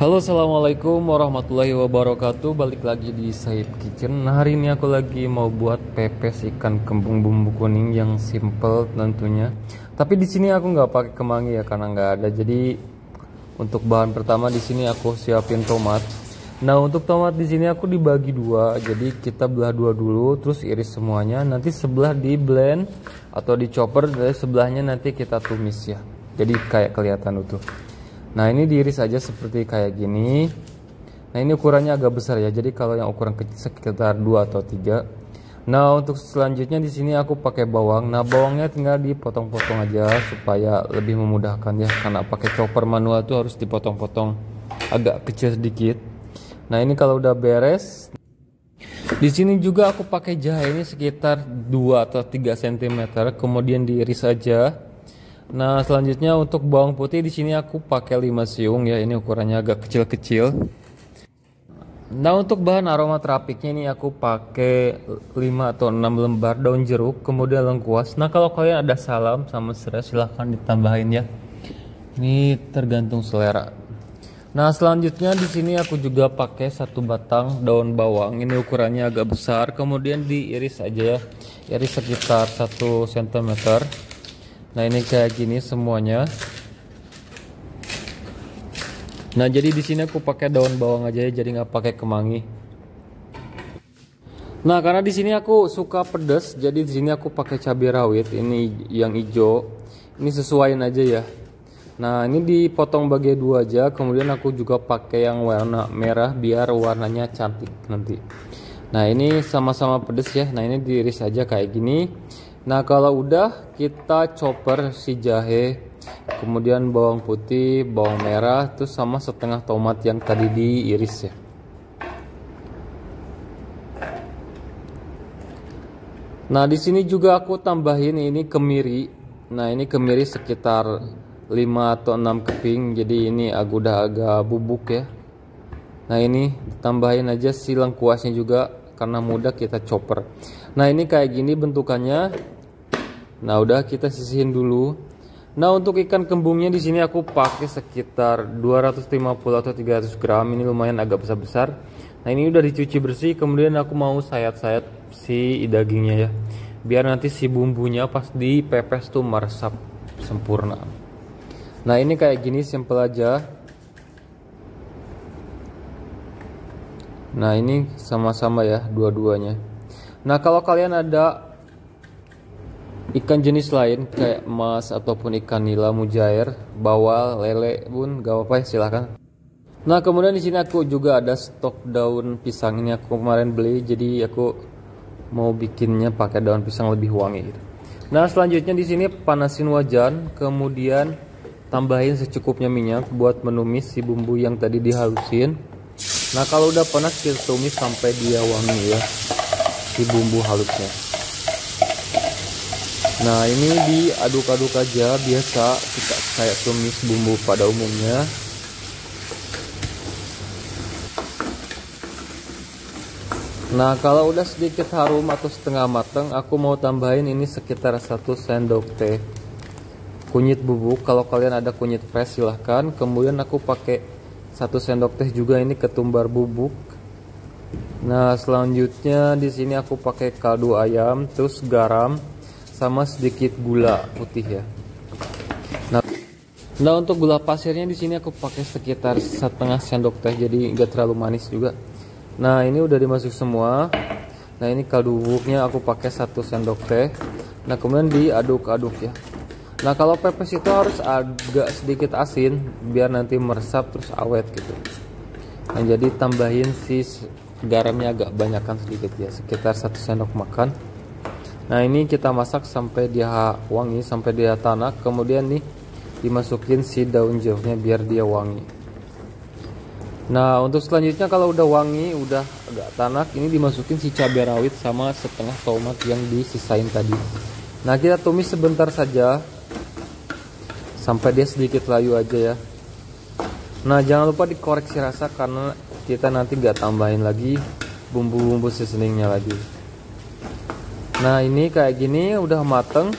Halo, assalamualaikum warahmatullahi wabarakatuh. Balik lagi di Saib Kitchen. Nah, hari ini aku lagi mau buat pepes ikan kembung bumbu kuning yang simple tentunya. Tapi di sini aku nggak pakai kemangi ya karena nggak ada. Jadi untuk bahan pertama di sini aku siapin tomat. Nah, untuk tomat di sini aku dibagi dua. Jadi kita belah dua dulu, terus iris semuanya. Nanti sebelah di blend atau di chopper, dari sebelahnya nanti kita tumis ya. Jadi kayak kelihatan utuh. Nah, ini diiris aja seperti kayak gini. Nah, ini ukurannya agak besar ya. Jadi kalau yang ukuran kecil sekitar 2 atau 3. Nah, untuk selanjutnya di sini aku pakai bawang. Nah, bawangnya tinggal dipotong-potong aja supaya lebih memudahkan ya. Karena pakai chopper manual tuh harus dipotong-potong agak kecil sedikit. Nah, ini kalau udah beres. Di sini juga aku pakai jahe ini sekitar 2 atau 3 cm, kemudian diiris aja. Nah, selanjutnya untuk bawang putih di sini aku pakai 5 siung ya, ini ukurannya agak kecil-kecil. Nah, untuk bahan aroma terapiknya ini aku pakai 5 atau 6 lembar daun jeruk, kemudian lengkuas. Nah, kalau kalian ada salam sama serai silahkan ditambahin ya. Ini tergantung selera. Nah, selanjutnya di sini aku juga pakai 1 batang daun bawang. Ini ukurannya agak besar, kemudian diiris aja ya. Iris sekitar 1 cm. Nah, ini kayak gini semuanya. Nah, jadi di sini aku pakai daun bawang aja ya, jadi nggak pakai kemangi. Nah, karena di sini aku suka pedas, jadi di sini aku pakai cabai rawit. Ini yang hijau. Ini sesuaiin aja ya. Nah, ini dipotong bagi 2 aja. Kemudian aku juga pakai yang warna merah biar warnanya cantik nanti. Nah, ini sama-sama pedas ya. Nah, ini diiris aja kayak gini. Nah, kalau udah kita chopper si jahe, kemudian bawang putih, bawang merah, terus sama setengah tomat yang tadi diiris ya. Nah, di sini juga aku tambahin ini kemiri. Nah, ini kemiri sekitar 5 atau 6 keping, jadi ini udah agak bubuk ya. Nah, ini tambahin aja si lengkuasnya juga karena mudah kita chopper. Nah, ini kayak gini bentukannya. Nah, udah kita sisihin dulu. Nah, untuk ikan kembungnya di sini aku pakai sekitar 250 atau 300 gram. Ini lumayan agak besar-besar. Nah, ini udah dicuci bersih. Kemudian aku mau sayat-sayat si dagingnya ya. Biar nanti si bumbunya pas dipepes tuh meresap sempurna. Nah, ini kayak gini simple aja. Nah, ini sama-sama ya dua-duanya. Nah, kalau kalian ada ikan jenis lain kayak emas ataupun ikan nila, mujair, bawal, lele pun gak apa-apa ya, silahkan. Nah, kemudian di sini aku juga ada stok daun pisang. Ini aku kemarin beli, jadi aku mau bikinnya pakai daun pisang lebih wangi gitu. Nah, selanjutnya di sini panasin wajan, kemudian tambahin secukupnya minyak buat menumis si bumbu yang tadi dihalusin. Nah, kalau udah panas kita tumis sampai dia wangi ya si bumbu halusnya. Nah, ini diaduk-aduk aja biasa kita kayak tumis bumbu pada umumnya. Nah, kalau udah sedikit harum atau setengah matang, aku mau tambahin ini sekitar 1 sendok teh kunyit bubuk. Kalau kalian ada kunyit fresh silahkan. Kemudian aku pakai 1 sendok teh juga ini ketumbar bubuk. Nah, selanjutnya di sini aku pakai kaldu ayam, terus garam sama sedikit gula putih ya. Nah, untuk gula pasirnya di sini aku pakai sekitar setengah sendok teh, jadi nggak terlalu manis juga. Nah, ini udah dimasuk semua. Nah, ini kaldu bubuknya aku pakai 1 sendok teh. Nah, kemudian diaduk-aduk ya. Nah, kalau pepes itu harus agak sedikit asin biar nanti meresap terus awet gitu. Nah, jadi tambahin si garamnya agak banyakkan sedikit ya, sekitar 1 sendok makan. Nah, ini kita masak sampai dia wangi, sampai dia tanak. Kemudian nih dimasukin si daun jeruknya biar dia wangi. Nah, untuk selanjutnya kalau udah wangi, udah agak tanak, ini dimasukin si cabai rawit sama setengah tomat yang disisain tadi. Nah, kita tumis sebentar saja sampai dia sedikit layu aja ya. Nah, jangan lupa dikoreksi rasa karena kita nanti nggak tambahin lagi bumbu-bumbu seasoningnya lagi. Nah, ini kayak gini udah mateng.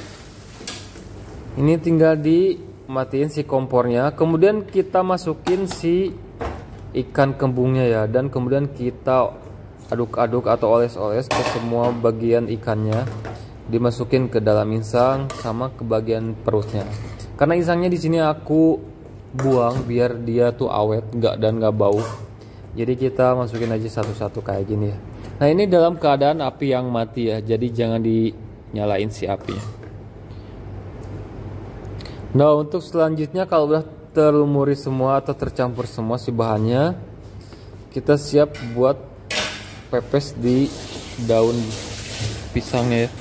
Ini tinggal dimatiin si kompornya. Kemudian kita masukin si ikan kembungnya ya, dan kemudian kita aduk-aduk atau oles-oles ke semua bagian ikannya, dimasukin ke dalam insang sama ke bagian perutnya. Karena insangnya di sini aku buang biar dia tuh awet dan nggak bau. Jadi kita masukin aja satu-satu kayak gini ya. Nah ini dalam keadaan api yang mati ya, jadi jangan dinyalain si apinya. Nah untuk selanjutnya kalau udah terlumuri semua atau tercampur semua si bahannya, kita siap buat pepes di daun pisangnya ya.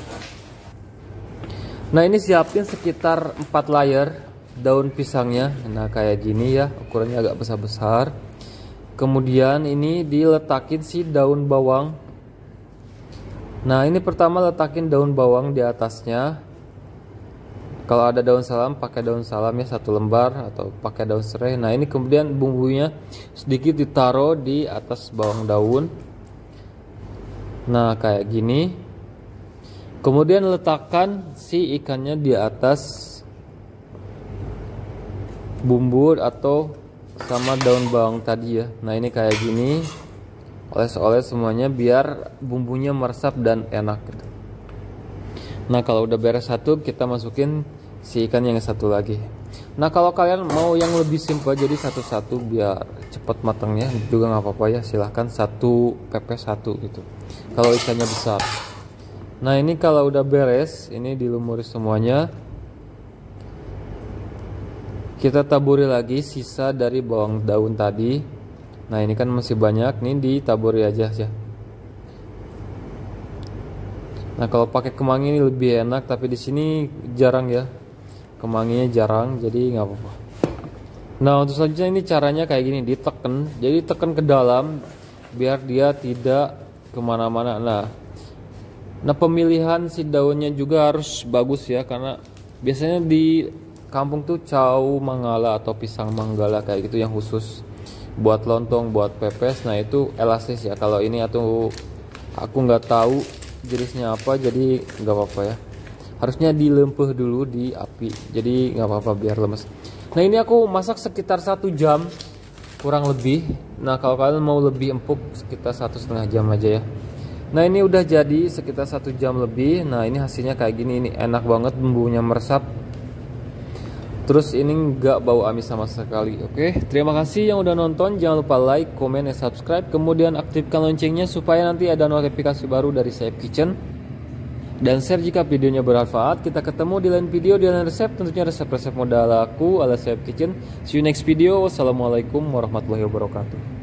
Nah ini siapin sekitar 4 layer daun pisangnya. Nah kayak gini ya, ukurannya agak besar-besar. Kemudian ini diletakin si daun bawang. Nah ini pertama letakin daun bawang di atasnya. Kalau ada daun salam pakai daun salam ya, 1 lembar, atau pakai daun serai. Nah ini kemudian bumbunya sedikit ditaruh di atas bawang daun. Nah kayak gini. Kemudian letakkan si ikannya di atas bumbu atau sama daun bawang tadi ya. Nah ini kayak gini, oles-oles semuanya biar bumbunya meresap dan enak gitu. Nah kalau udah beres satu, kita masukin si ikan yang satu lagi. Nah kalau kalian mau yang lebih simpel jadi satu-satu biar cepat matangnya juga nggak apa-apa ya, silahkan satu pepes satu gitu kalau ikannya besar. Nah ini kalau udah beres, ini dilumuri semuanya, kita taburi lagi sisa dari bawang daun tadi. Nah ini kan masih banyak, nih ditaburi aja ya. Nah kalau pakai kemangi ini lebih enak, tapi di sini jarang ya, kemanginya jarang, jadi nggak apa-apa. Nah untuk selanjutnya ini caranya kayak gini, ditekan, jadi tekan ke dalam biar dia tidak kemana-mana. Nah pemilihan si daunnya juga harus bagus ya, karena biasanya di kampung tuh cau manggala atau pisang manggala kayak gitu yang khusus buat lontong, buat pepes. Nah itu elastis ya, kalau ini atau aku nggak tahu jenisnya apa, jadi nggak apa-apa ya, harusnya dilempeh dulu di api, jadi nggak apa-apa biar lemes. Nah ini aku masak sekitar 1 jam kurang lebih. Nah kalau kalian mau lebih empuk sekitar 1,5 jam aja ya. Nah ini udah jadi sekitar 1 jam lebih. Nah ini hasilnya kayak gini, ini enak banget, bumbunya meresap, terus ini nggak bau amis sama sekali. Oke, terima kasih yang udah nonton. Jangan lupa like, comment, dan subscribe. Kemudian aktifkan loncengnya supaya nanti ada notifikasi baru dari Saeb Kitchen. Dan share jika videonya bermanfaat. Kita ketemu di lain video, di lain resep. Tentunya resep-resep modal aku ala Saeb Kitchen. See you next video. Wassalamualaikum warahmatullahi wabarakatuh.